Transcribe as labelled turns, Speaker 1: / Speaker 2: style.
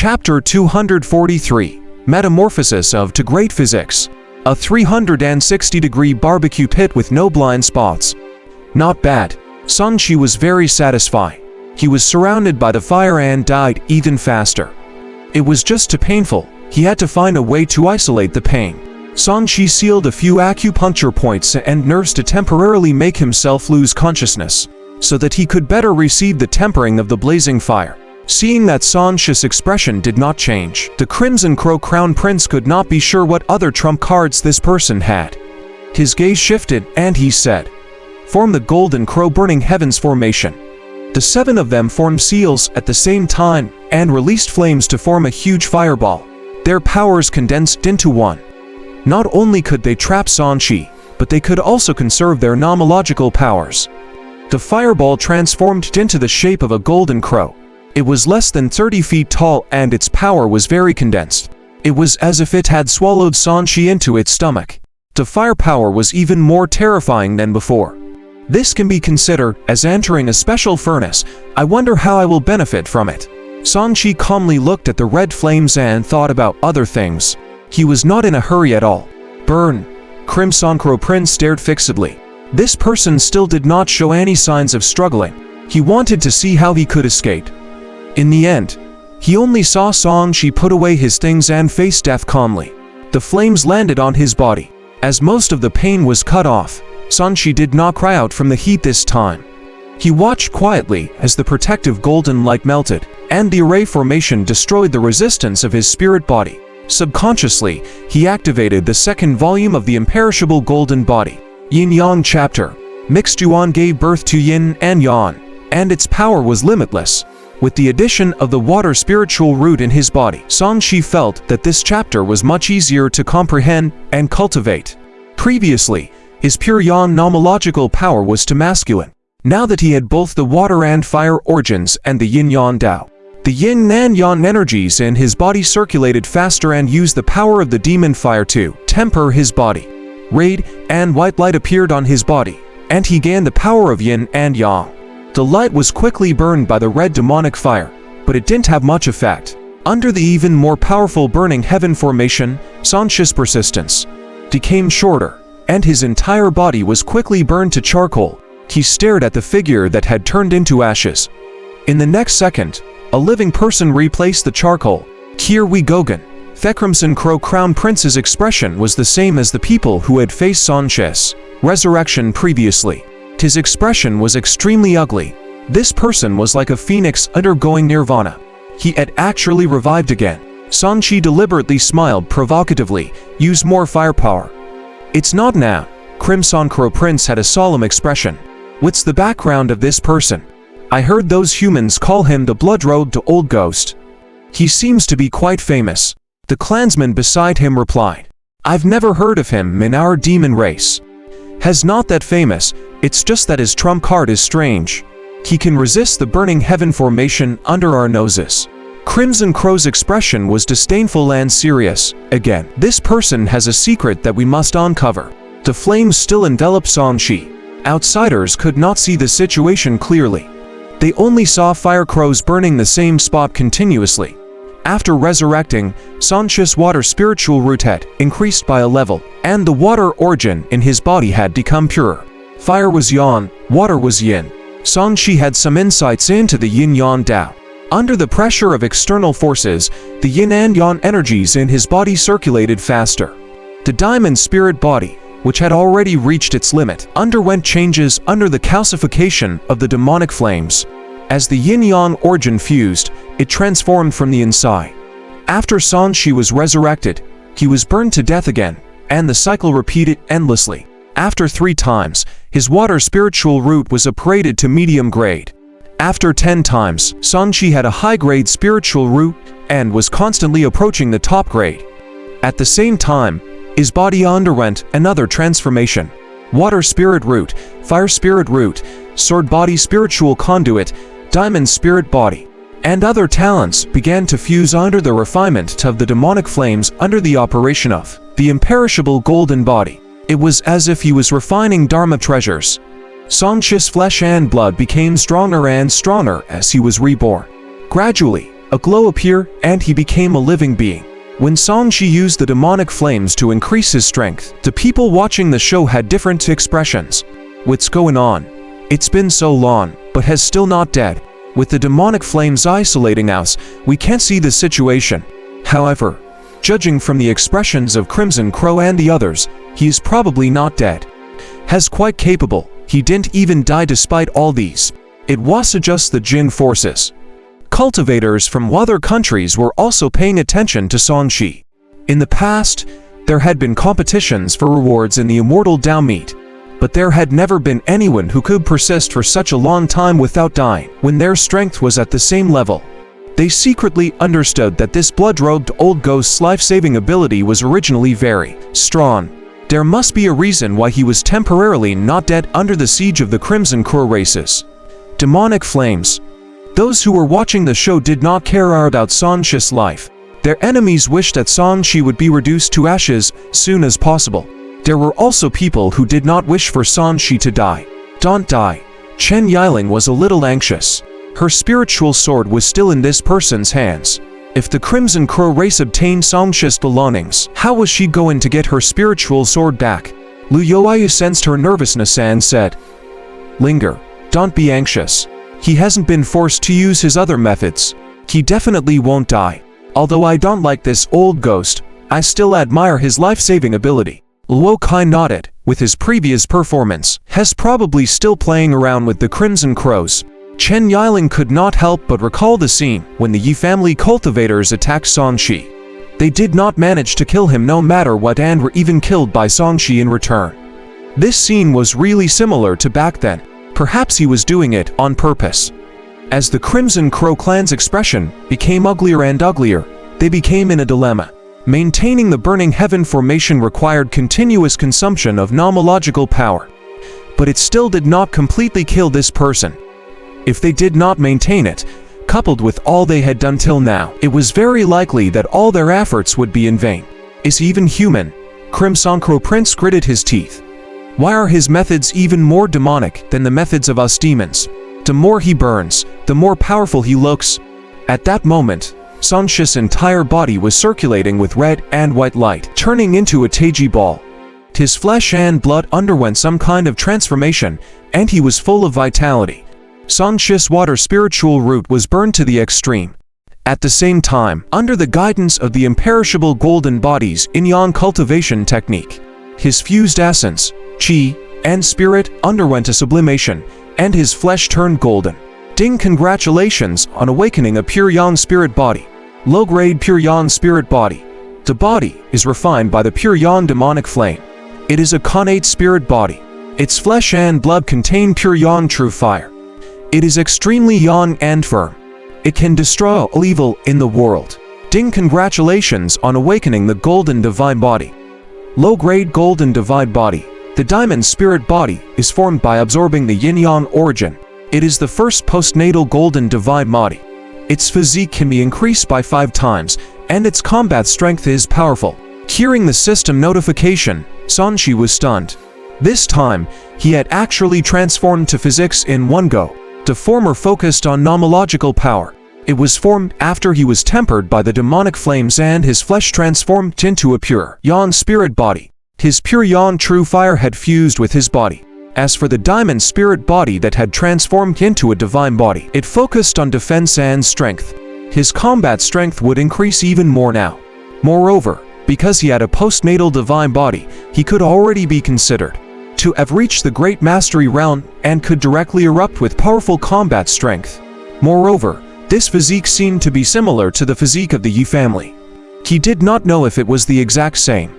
Speaker 1: Chapter 243, Metamorphosis of to Great Physiques. A 360-degree barbecue pit with no blind spots. Not bad. Sanchi was very satisfied. He was surrounded by the fire and died even faster. It was just too painful. He had to find a way to isolate the pain. Sanchi sealed a few acupuncture points and nursed to temporarily make himself lose consciousness, so that he could better receive the tempering of the blazing fire. Seeing that Sanchi's expression did not change, the Crimson Crow Crown Prince could not be sure what other trump cards this person had. His gaze shifted, and he said, "Form the Golden Crow Burning Heavens formation." The 7 of them formed seals at the same time, and released flames to form a huge fireball. Their powers condensed into one. Not only could they trap Sanchi, but they could also conserve their nomological powers. The fireball transformed into the shape of a golden crow. It was less than 30 feet tall, and its power was very condensed. It was as if it had swallowed Sanchi into its stomach. The firepower was even more terrifying than before. This can be considered as entering a special furnace. I wonder how I will benefit from it. Sanchi calmly looked at the red flames and thought about other things. He was not in a hurry at all. Burn. Crimson Crow Prince stared fixedly. This person still did not show any signs of struggling. He wanted to see how he could escape. In the end, he only saw Sanchi put away his things and face death calmly. The flames landed on his body. As most of the pain was cut off, Sanchi did not cry out from the heat this time. He watched quietly as the protective golden light melted, and the array formation destroyed the resistance of his spirit body. Subconsciously, he activated the second volume of the imperishable golden body. Yin-Yang chapter. Mixed Yuan gave birth to Yin and Yang, and its power was limitless. With the addition of the water spiritual root in his body, Sanchi felt that this chapter was much easier to comprehend and cultivate. Previously, his pure Yang nomological power was too masculine. Now that he had both the water and fire origins and the Yin-Yang Tao, the Yin and Yang energies in his body circulated faster and used the power of the demon fire to temper his body. Red and white light appeared on his body, and he gained the power of Yin and Yang. The light was quickly burned by the red demonic fire, but it didn't have much effect. Under the even more powerful burning heaven formation, Sanchi's persistence became shorter, and his entire body was quickly burned to charcoal. He stared at the figure that had turned into ashes. In the next second, a living person replaced the charcoal. Here we go again. The Crimson Crow Crown Prince's expression was the same as the people who had faced Sanchi's resurrection previously. His expression was extremely ugly. This person was like a phoenix undergoing nirvana. He had actually revived again. Sanchi deliberately smiled provocatively. Use more firepower. It's not now. Crimson Crow Prince had a solemn expression. What's the background of this person? I heard those humans call him the blood-robed old ghost. He seems to be quite famous. The clansman beside him replied. I've never heard of him in our demon race. Has not that famous, it's just that his trump card is strange. He can resist the burning heaven formation under our noses. Crimson Crow's expression was disdainful and serious. Again, this person has a secret that we must uncover. The flames still enveloped Sanchi. Outsiders could not see the situation clearly. They only saw fire crows burning the same spot continuously. After resurrecting, Sanchi's water spiritual root had increased by a level, and the water origin in his body had become pure. Fire was Yang, water was Yin. Sanchi had some insights into the Yin-Yang Tao. Under the pressure of external forces, the Yin and Yang energies in his body circulated faster. The diamond spirit body, which had already reached its limit, underwent changes under the calcification of the demonic flames. As the Yin-Yang origin fused, it transformed from the inside. After Sanchi was resurrected, he was burned to death again, and the cycle repeated endlessly. After 3 times, his water spiritual root was upgraded to medium grade. After 10 times, Sanchi had a high-grade spiritual root and was constantly approaching the top grade. At the same time, his body underwent another transformation. Water spirit root, fire spirit root, sword body spiritual conduit, diamond spirit body, and other talents began to fuse under the refinement of the demonic flames under the operation of the imperishable golden body. It was as if he was refining Dharma treasures. Sanchi's flesh and blood became stronger and stronger as he was reborn. Gradually, A glow appeared, and he became a living being. When Songshi used the demonic flames to increase his strength, the people watching the show had different expressions. What's going on? It's been so long, but has still not dead. With the demonic flames isolating us, we can't see the situation. However, judging from the expressions of Crimson Crow and the others, he is probably not dead. Has quite capable, he didn't even die despite all these. It was just the Jin forces. Cultivators from other countries were also paying attention to Songshi. In the past, there had been competitions for rewards in the immortal Dao meet, but there had never been anyone who could persist for such a long time without dying when their strength was at the same level. They secretly understood that this blood-robed old ghost's life-saving ability was originally very strong. There must be a reason why he was temporarily not dead under the siege of the Crimson Crow races. Demonic flames. Those who were watching the show did not care about Songshi's life. Their enemies wished that Songshi would be reduced to ashes soon as possible. There were also people who did not wish for Songshi to die. Don't die. Chen Yiling was a little anxious. Her spiritual sword was still in this person's hands. If the Crimson Crow race obtained Songshi's belongings, how was she going to get her spiritual sword back? Lu Youayu sensed her nervousness and said, "Linger. Don't be anxious. He hasn't been forced to use his other methods. He definitely won't die. Although I don't like this old ghost, I still admire his life-saving ability." Luo Kai nodded. With his previous performance, He's probably still playing around with the Crimson Crows. Chen Yiling could not help but recall the scene when the Yi family cultivators attacked Songshi. They did not manage to kill him no matter what and were even killed by Songshi in return. This scene was really similar to back then. Perhaps he was doing it on purpose. As the Crimson Crow clan's expression became uglier and uglier, they became in a dilemma. Maintaining the Burning Heaven formation required continuous consumption of nomological power. But it still did not completely kill this person. If they did not maintain it, coupled with all they had done till now, it was very likely that all their efforts would be in vain. Is he even human? Crimson Crow Prince gritted his teeth. Why are his methods even more demonic than the methods of us demons? The more he burns, the more powerful he looks. At that moment, Songshi's entire body was circulating with red and white light, turning into a Taiji ball. His flesh and blood underwent some kind of transformation, and he was full of vitality. Songshi's water spiritual root was burned to the extreme. At the same time, under the guidance of the imperishable golden body's yin-yang cultivation technique, his fused essence, Qi, and spirit underwent a sublimation, and his flesh turned golden. Ding, congratulations on awakening a pure yang spirit body. Low-grade pure yang spirit body. The body is refined by the pure yang demonic flame. It is a connate spirit body. Its flesh and blood contain pure yang true fire. It is extremely yang and firm. It can destroy all evil in the world. Ding, congratulations on awakening the golden divine body. Low-grade golden divine body. The diamond spirit body is formed by absorbing the yin-yang origin. It is the first postnatal golden divine body. Its physique can be increased by 5 times, and its combat strength is powerful. Hearing the system notification, Songshi was stunned. This time, he had actually transformed to Physiques in one go. The former focused on nomological power. It was formed after he was tempered by the demonic flames and his flesh transformed into a pure yang spirit body. His pure yang true fire had fused with his body. As for the diamond spirit body that had transformed into a divine body, it focused on defense and strength. His combat strength would increase even more now. Moreover, because he had a postnatal divine body, he could already be considered to have reached the great mastery realm and could directly erupt with powerful combat strength. Moreover, this physique seemed to be similar to the physique of the Yi family. He did not know if it was the exact same.